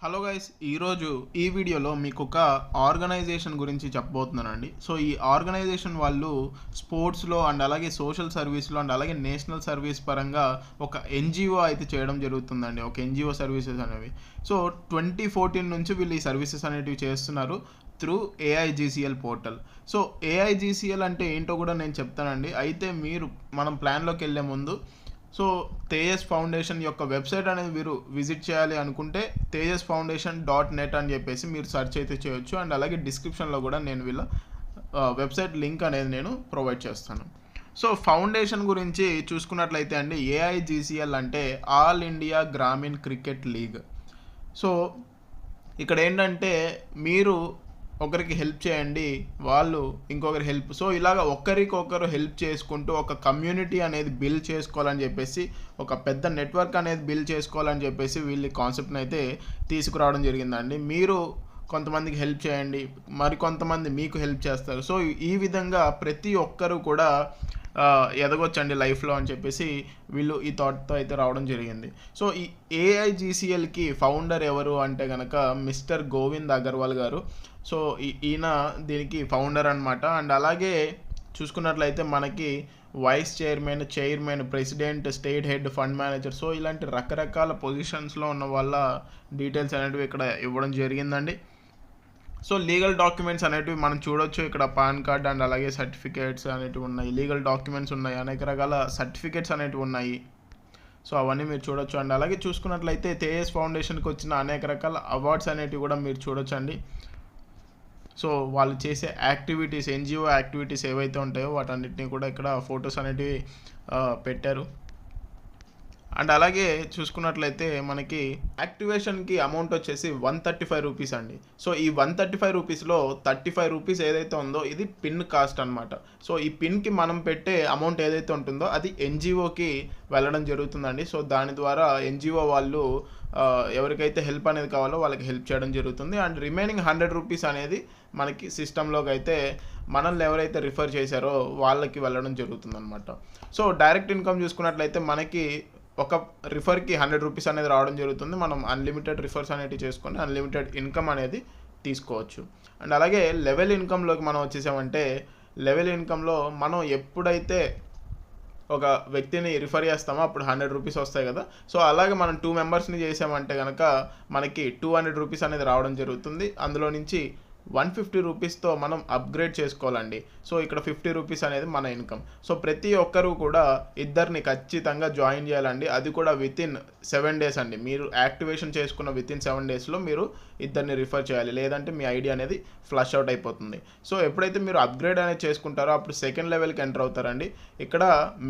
Hello guys, ఈరోజు ఈ వీడియోలో మీకు ఒక ఆర్గనైజేషన్ గురించి చెప్పబోతున్నానండి. సో ఈ ఆర్గనైజేషన్ వాళ్ళు స్పోర్ట్స్లో అండ్ అలాగే సోషల్ సర్వీస్లో అండ్ అలాగే నేషనల్ సర్వీస్ పరంగా ఒక ఎన్జిఓ అయితే చేయడం జరుగుతుందండి. ఒక ఎన్జిఓ సర్వీసెస్ అనేవి. సో 2014 నుంచి వీళ్ళు ఈ సర్వీసెస్ అనేటివి చేస్తున్నారు త్రూ ఏఐజీసీఎల్ పోర్టల్. సో ఏఐజీసీఎల్ అంటే ఏంటో కూడా నేను చెప్తానండి. అయితే మీరు మనం ప్లాన్లోకి వెళ్ళే ముందు తేజస్ ఫౌండేషన్ యొక్క వెబ్సైట్ అనేది మీరు విజిట్ చేయాలి అనుకుంటే tejasfoundation.net అని చెప్పేసి మీరు సెర్చ్ అయితే చేయొచ్చు. అండ్ అలాగే డిస్క్రిప్షన్లో కూడా నేను వీళ్ళ వెబ్సైట్ లింక్ అనేది నేను ప్రొవైడ్ చేస్తాను. సో ఫౌండేషన్ గురించి చూసుకున్నట్లయితే అండి, ఏఐజీసీఎల్ అంటే all India Grameen cricket league. So ఇక్కడ ఏంటంటే మీరు ఒకరికి హెల్ప్ చేయండి, వాళ్ళు ఇంకొకరి హెల్ప్. సో ఇలాగ ఒకరికొకరు హెల్ప్ చేసుకుంటూ ఒక కమ్యూనిటీ అనేది బిల్డ్ చేసుకోవాలని చెప్పేసి, ఒక పెద్ద నెట్వర్క్ అనేది బిల్డ్ చేసుకోవాలని చెప్పేసి వీళ్ళ కాన్సెప్ట్ని అయితే తీసుకురావడం జరిగిందండి. మీరు కొంతమందికి హెల్ప్ చేయండి, మరికొంతమంది మీకు హెల్ప్ చేస్తారు. సో ఈ విధంగా ప్రతి ఒక్కరు కూడా ఎదగొచ్చండి లైఫ్లో అని చెప్పేసి వీళ్ళు ఈ థాట్తో అయితే రావడం జరిగింది. సో ఈ ఏఐజీసీఎల్కి ఫౌండర్ ఎవరు అంటే కనుక మిస్టర్ గోవింద్ అగర్వాల్ గారు. సో ఈయన దీనికి ఫౌండర్ అనమాట. అండ్ అలాగే చూసుకున్నట్లయితే మనకి vice chairman, president, state head, fund manager, so ఇలాంటి రకరకాల పొజిషన్స్లో ఉన్న వాళ్ళ డీటెయిల్స్ అనేటివి ఇక్కడ ఇవ్వడం జరిగిందండి. సో లీగల్ డాక్యుమెంట్స్ అనేటివి మనం చూడొచ్చు ఇక్కడ. పాన్ కార్డ్ అండ్ అలాగే సర్టిఫికేట్స్ అనేటివి ఉన్నాయి, లీగల్ డాక్యుమెంట్స్ ఉన్నాయి, అనేక రకాల సర్టిఫికేట్స్ అనేటివి ఉన్నాయి. సో అవన్నీ మీరు చూడొచ్చు. అండ్ అలాగే చూసుకున్నట్లయితే తేజస్ ఫౌండేషన్కి వచ్చిన అనేక రకాల అవార్డ్స్ అనేటివి కూడా మీరు చూడొచ్చు అండి. సో వాళ్ళు చేసే యాక్టివిటీస్, ఎన్జిఓ యాక్టివిటీస్ ఏవైతే ఉంటాయో వాటన్నిటిని కూడా ఇక్కడ ఫొటోస్ అనేటివి పెట్టారు. అండ్ అలాగే చూసుకున్నట్లయితే మనకి యాక్టివేషన్కి అమౌంట్ వచ్చేసి 135 రూపీస్ అండి. సో ఈ 135 రూపీస్లో 35 రూపీస్ ఏదైతే ఉందో ఇది పిన్ కాస్ట్ అనమాట. సో ఈ పిన్కి మనం పెట్టే అమౌంట్ ఏదైతే ఉంటుందో అది ఎన్జిఓకి వెళ్ళడం జరుగుతుందండి. సో దాని ద్వారా ఎన్జిఓ వాళ్ళు ఎవరికైతే హెల్ప్ అనేది కావాలో వాళ్ళకి హెల్ప్ చేయడం జరుగుతుంది. అండ్ రిమైనింగ్ 100 రూపీస్ అనేది మనకి సిస్టంలోకి అయితే మనల్ని ఎవరైతే రిఫర్ చేశారో వాళ్ళకి వెళ్ళడం జరుగుతుంది అనమాట. సో డైరెక్ట్ ఇన్కమ్ చూసుకున్నట్లయితే మనకి ఒక రిఫర్కి 100 రూపీస్ అనేది రావడం జరుగుతుంది. మనం అన్లిమిటెడ్ రిఫర్స్ అనేవి చేసుకొని అన్లిమిటెడ్ ఇన్కమ్ అనేది తీసుకోవచ్చు. అండ్ అలాగే లెవెల్ ఇన్కమ్లోకి మనం వచ్చేసామంటే, లెవెల్ ఇన్కమ్లో మనం ఎప్పుడైతే ఒక వ్యక్తిని రిఫర్ చేస్తామో అప్పుడు 100 రూపీస్ వస్తాయి కదా. సో అలాగే మనం 2 మెంబర్స్ని చేసామంటే కనుక మనకి 200 రూపీస్ అనేది రావడం జరుగుతుంది. అందులో నుంచి 150 రూపీస్తో మనం అప్గ్రేడ్ చేసుకోవాలండి. సో ఇక్కడ 50 రూపీస్ అనేది మన ఇన్కమ్. సో ప్రతి ఒక్కరూ కూడా ఇద్దరిని ఖచ్చితంగా జాయిన్ చేయాలండి. అది కూడా వితిన్ 7 డేస్ అండి. మీరు యాక్టివేషన్ చేసుకున్న వితిన్ 7 డేస్లో మీరు ఇద్దరిని రిఫర్ చేయాలి, లేదంటే మీ ఐడి అనేది ఫ్లష్ అవుట్ అయిపోతుంది. సో ఎప్పుడైతే మీరు అప్గ్రేడ్ అనేది చేసుకుంటారో అప్పుడు సెకండ్ లెవెల్కి ఎంటర్ అవుతారండి. ఇక్కడ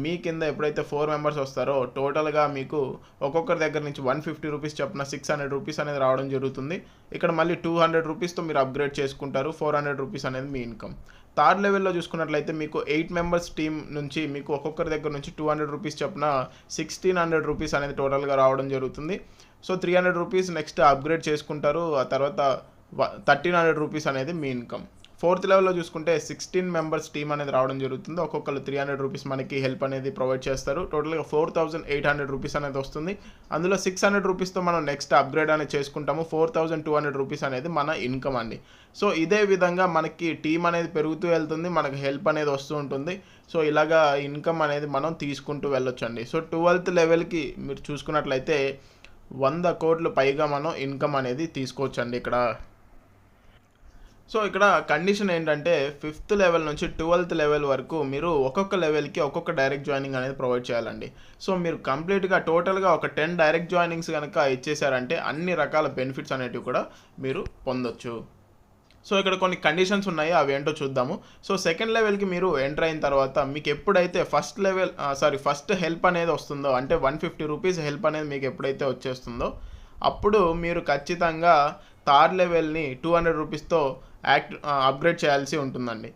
మీ కింద ఎప్పుడైతే 4 మెంబర్స్ వస్తారో టోటల్గా మీకు ఒక్కొక్కరి దగ్గర నుంచి 150 రూపీస్ చొప్పున 600 రూపీస్ అనేది రావడం జరుగుతుంది. ఇక్కడ మళ్ళీ 200 రూపీస్తో మీరు అప్గ్రేడ్ చేసుకుంటారు. 400 రూపీస్ అనేది మీ ఇన్కమ్. థర్డ్ లెవెల్లో చూసుకున్నట్లయితే మీకు 8 మెంబర్స్ టీమ్ నుంచి మీకు ఒక్కొక్కరి దగ్గర నుంచి 200 రూపీస్ చొప్పున 1600 రూపీస్ అనేది టోటల్గా రావడం జరుగుతుంది. సో 300 రూపీస్ నెక్స్ట్ అప్గ్రేడ్ చేసుకుంటారు. ఆ తర్వాత 1300 రూపీస్ అనేది మీ ఇన్కమ్. ఫోర్త్ లెవెల్లో చూసుకుంటే 16 మెంబర్స్ టీమ్ అనేది రావడం జరుగుతుంది. ఒక్కొక్కరు 300 రూపీస్ మనకి హెల్ప్ అనేది ప్రొవైడ్ చేస్తారు. టోటల్గా 4800 రూపీస్ అనేది వస్తుంది. అందులో 600 రూపీస్తో మనం నెక్స్ట్ అప్గ్రేడ్ అనేది చేసుకుంటాము. 4200 రూపీస్ అనేది మన ఇన్కమ్ అండి. సో ఇదే విధంగా మనకి టీమ్ అనేది పెరుగుతూ వెళ్తుంది, మనకి హెల్ప్ అనేది వస్తూ ఉంటుంది. సో ఇలాగా ఇన్కమ్ అనేది మనం తీసుకుంటూ వెళ్ళొచ్చండి. సో 12th లెవెల్కి మీరు చూసుకున్నట్లయితే 100 కోట్ల పైగా మనం ఇన్కమ్ అనేది తీసుకోవచ్చండి ఇక్కడ. సో ఇక్కడ కండిషన్ ఏంటంటే 5th లెవెల్ నుంచి 12th లెవెల్ వరకు మీరు ఒక్కొక్క లెవెల్కి ఒక్కొక్క డైరెక్ట్ జాయినింగ్ అనేది ప్రొవైడ్ చేయాలండి. సో మీరు కంప్లీట్గా టోటల్గా ఒక 10 డైరెక్ట్ జాయినింగ్స్ కనుక ఇచ్చేసారంటే అన్ని రకాల బెనిఫిట్స్ అనేటివి కూడా మీరు పొందొచ్చు. సో ఇక్కడ కొన్ని కండిషన్స్ ఉన్నాయి, అవి ఏంటో చూద్దాము. సో సెకండ్ లెవెల్కి మీరు ఎంటర్ అయిన తర్వాత మీకు ఎప్పుడైతే ఫస్ట్ హెల్ప్ అనేది వస్తుందో, అంటే 150 రూపీస్ హెల్ప్ అనేది మీకు ఎప్పుడైతే వచ్చేస్తుందో అప్పుడు మీరు ఖచ్చితంగా థర్డ్ లెవెల్ని 200 రూపీస్తో అప్గ్రేడ్ చేయాల్సి ఉంటుందండి.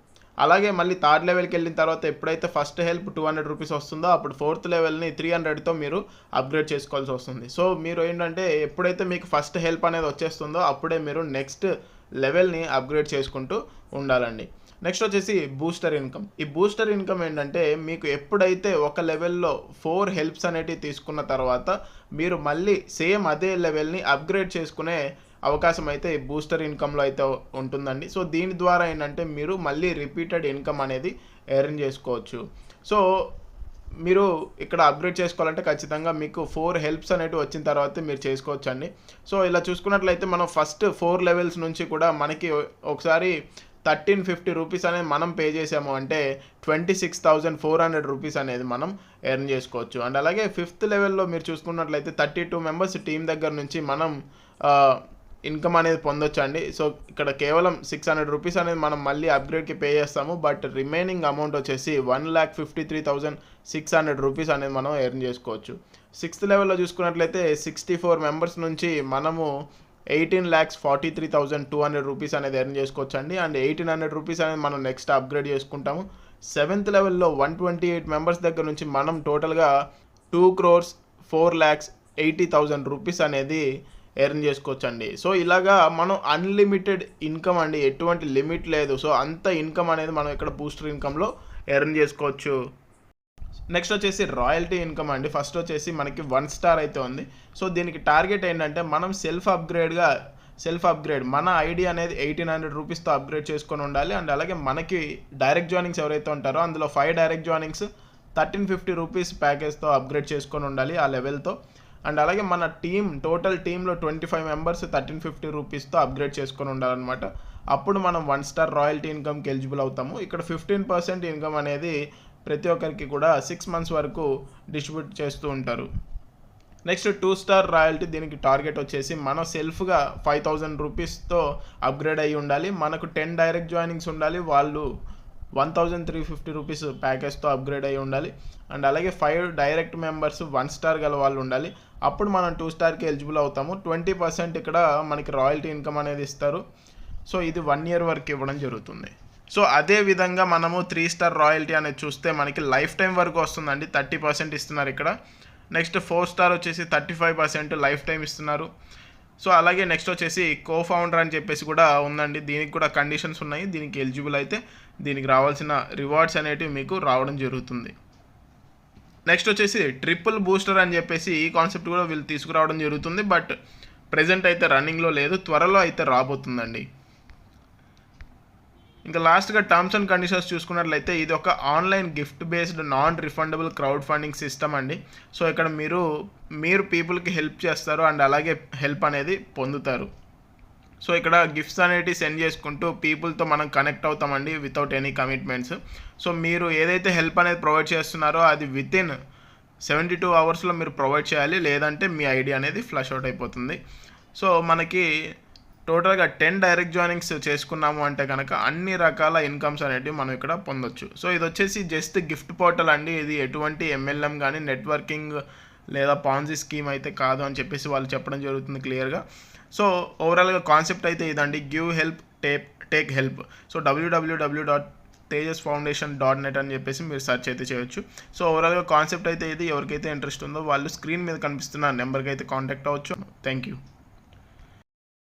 అలాగే మళ్ళీ థర్డ్ లెవెల్కి వెళ్ళిన తర్వాత ఎప్పుడైతే ఫస్ట్ హెల్ప్ 200 రూపీస్ వస్తుందో అప్పుడు 4th లెవెల్ని 300తో మీరు అప్గ్రేడ్ చేసుకోవాల్సి వస్తుంది. సో మీరు ఏంటంటే ఎప్పుడైతే మీకు ఫస్ట్ హెల్ప్ అనేది వచ్చేస్తుందో అప్పుడే మీరు నెక్స్ట్ లెవెల్ని అప్గ్రేడ్ చేసుకుంటూ ఉండాలండి. నెక్స్ట్ వచ్చేసి బూస్టర్ ఇన్కమ్. ఈ బూస్టర్ ఇన్కమ్ ఏంటంటే మీకు ఎప్పుడైతే ఒక లెవెల్లో 4 హెల్ప్స్ అనేటివి తీసుకున్న తర్వాత మీరు మళ్ళీ సేమ్ అదే లెవెల్ని అప్గ్రేడ్ చేసుకునే అవకాశం అయితే ఈ బూస్టర్ ఇన్కమ్లో అయితే ఉంటుందండి. సో దీని ద్వారా ఏంటంటే మీరు మళ్ళీ రిపీటెడ్ ఇన్కమ్ అనేది ఎర్న్ చేసుకోవచ్చు. సో మీరు ఇక్కడ అప్గ్రేడ్ చేసుకోవాలంటే ఖచ్చితంగా మీకు 4 హెల్ప్స్ అనేటివి వచ్చిన తర్వాత మీరు చేసుకోవచ్చండి. సో ఇలా చూసుకున్నట్లయితే మనం ఫస్ట్ 4 లెవెల్స్ నుంచి కూడా మనకి ఒకసారి 1350 రూపీస్ అనేది మనం పే చేసాము అంటే 26,400 రూపీస్ అనేది మనం ఎర్న్ చేసుకోవచ్చు. అండ్ అలాగే 5th లెవెల్లో మీరు చూసుకున్నట్లయితే 32 మెంబర్స్ టీం దగ్గర నుంచి మనం ఇన్కమ్ అనేది పొందొచ్చు అండి. సో ఇక్కడ కేవలం 600 రూపీస్ అనేది మనం మళ్ళీ అప్గ్రేడ్కి పే చేస్తాము. బట్ రిమైనింగ్ అమౌంట్ వచ్చేసి 1,53,600 రూపీస్ అనేది మనం ఎర్న్ చేసుకోవచ్చు. 6th లెవెల్లో చూసుకున్నట్లయితే 64 మెంబర్స్ నుంచి మనము 18,43,200 రూపీస్ అనేది ఎర్న్ చేసుకోవచ్చు అండి. అండ్ 1,800 రూపీస్ అనేది మనం నెక్స్ట్ అప్గ్రేడ్ చేసుకుంటాము. 7th లెవెల్లో 128 మెంబర్స్ దగ్గర నుంచి మనం టోటల్గా 2,04,80,000 రూపీస్ అనేది ఎర్న్ చేసుకోవచ్చు అండి. సో ఇలాగా మనం అన్లిమిటెడ్ ఇన్కమ్ అండి, ఎటువంటి లిమిట్ లేదు. సో అంత ఇన్కమ్ అనేది మనం ఇక్కడ బూస్టర్ ఇన్కమ్లో ఎర్న్ చేసుకోవచ్చు. నెక్స్ట్ వచ్చేసి రాయల్టీ ఇన్కమ్ అండి. ఫస్ట్ వచ్చేసి మనకి 1 స్టార్ అయితే ఉంది. సో దీనికి టార్గెట్ ఏంటంటే మనం సెల్ఫ్ అప్గ్రేడ్ మన ఐడి అనేది 1,800 రూపీస్తో అప్గ్రేడ్ చేసుకొని ఉండాలి. అండ్ అలాగే మనకి డైరెక్ట్ జాయినింగ్స్ ఎవరైతే ఉంటారో అందులో 5 డైరెక్ట్ జాయినింగ్స్ 1,350 రూపీస్ ప్యాకేజ్తో అప్గ్రేడ్ చేసుకొని ఉండాలి ఆ లెవెల్తో. అండ్ అలాగే మన టోటల్ టీంలో 25 మెంబర్స్ 1,350 రూపీస్తో అప్గ్రేడ్ చేసుకొని ఉండాలన్నమాట. అప్పుడు మనం 1 స్టార్ రాయల్టీ ఇన్కమ్కి ఎలిజిబుల్ అవుతాము. ఇక్కడ 15% ఇన్కమ్ అనేది ప్రతి ఒక్కరికి కూడా 6 మంత్స్ వరకు డిస్ట్రిబ్యూట్ చేస్తూ ఉంటారు. నెక్స్ట్ 2 స్టార్ రాయల్టీ, దీనికి టార్గెట్ వచ్చేసి మనం సెల్ఫ్గా 5,000 రూపీస్తో అప్గ్రేడ్ అయ్యి ఉండాలి. మనకు 10 డైరెక్ట్ జాయినింగ్స్ ఉండాలి. వాళ్ళు 1,350 రూపీస్ ప్యాకేజ్తో అప్గ్రేడ్ అయ్యి ఉండాలి. అండ్ అలాగే 5 డైరెక్ట్ మెంబర్స్ 1 స్టార్ గల వాళ్ళు ఉండాలి. అప్పుడు మనం 2 స్టార్కి ఎలిజిబుల్ అవుతాము. 20% ఇక్కడ మనకి రాయల్టీ ఇన్కమ్ అనేది ఇస్తారు. సో ఇది 1 ఇయర్ వరకు ఇవ్వడం జరుగుతుంది. సో అదే విధంగా మనము 3 స్టార్ రాయల్టీ అనేది చూస్తే మనకి లైఫ్ టైం వరకు వస్తుందండి. 30% ఇస్తున్నారు ఇక్కడ. నెక్స్ట్ 4 స్టార్ వచ్చేసి 35% లైఫ్ టైం ఇస్తున్నారు. సో అలాగే నెక్స్ట్ వచ్చేసి కోఫౌండర్ అని చెప్పేసి కూడా ఉందండి. దీనికి కూడా కండిషన్స్ ఉన్నాయి. దీనికి ఎలిజిబుల్ అయితే దీనికి రావాల్సిన రివార్డ్స్ అనేటివి మీకు రావడం జరుగుతుంది. నెక్స్ట్ వచ్చేసి ట్రిపుల్ బూస్టర్ అని చెప్పేసి ఈ కాన్సెప్ట్ కూడా వీళ్ళు తీసుకురావడం జరుగుతుంది. బట్ ప్రెజెంట్ అయితే రన్నింగ్లో లేదు, త్వరలో అయితే రాబోతుందండి. ఇంకా లాస్ట్గా టర్మ్స్ అండ్ కండిషన్స్ చూసుకున్నట్లయితే ఇది ఒక online gift based non refundable crowd funding system అండి. సో ఇక్కడ మీరు పీపుల్కి హెల్ప్ చేస్తారు అండ్ అలాగే హెల్ప్ అనేది పొందుతారు. సో ఇక్కడ గిఫ్ట్స్ అనేవి సెండ్ చేసుకుంటూ పీపుల్తో మనం కనెక్ట్ అవుతామండి వితౌట్ ఎనీ కమిట్మెంట్స్. సో మీరు ఏదైతే హెల్ప్ అనేది ప్రొవైడ్ చేస్తున్నారో అది వితిన్ 72 అవర్స్లో మీరు ప్రొవైడ్ చేయాలి, లేదంటే మీ ఐడి అనేది ఫ్లష్ అవుట్ అయిపోతుంది. సో మనకి టోటల్గా 10 డైరెక్ట్ జాయినింగ్స్ చేసుకున్నాము అంటే కనుక అన్ని రకాల ఇన్కమ్స్ అనేటివి మనం ఇక్కడ పొందొచ్చు. సో ఇది వచ్చేసి జస్ట్ గిఫ్ట్ పోర్టల్ అండి. ఇది ఎటువంటి MLM కానీ నెట్వర్కింగ్ లేదా పాన్జీ స్కీమ్ అయితే కాదు అని చెప్పేసి వాళ్ళు చెప్పడం జరుగుతుంది క్లియర్గా. సో ఓవరాల్గా కాన్సెప్ట్ అయితే ఇదండి, give help take help. So www.tejasfoundation.net అని చెప్పేసి మీరు సెర్చ్ అయితే చేయొచ్చు. సో ఓవరాల్గా కాన్సెప్ట్ అయితే ఇది. ఎవరికైతే ఇంట్రెస్ట్ ఉందో వాళ్ళు స్క్రీన్ మీద కనిపిస్తున్న నెంబర్కి అయితే కాంటాక్ట్ అవ్వచ్చు. Thank you.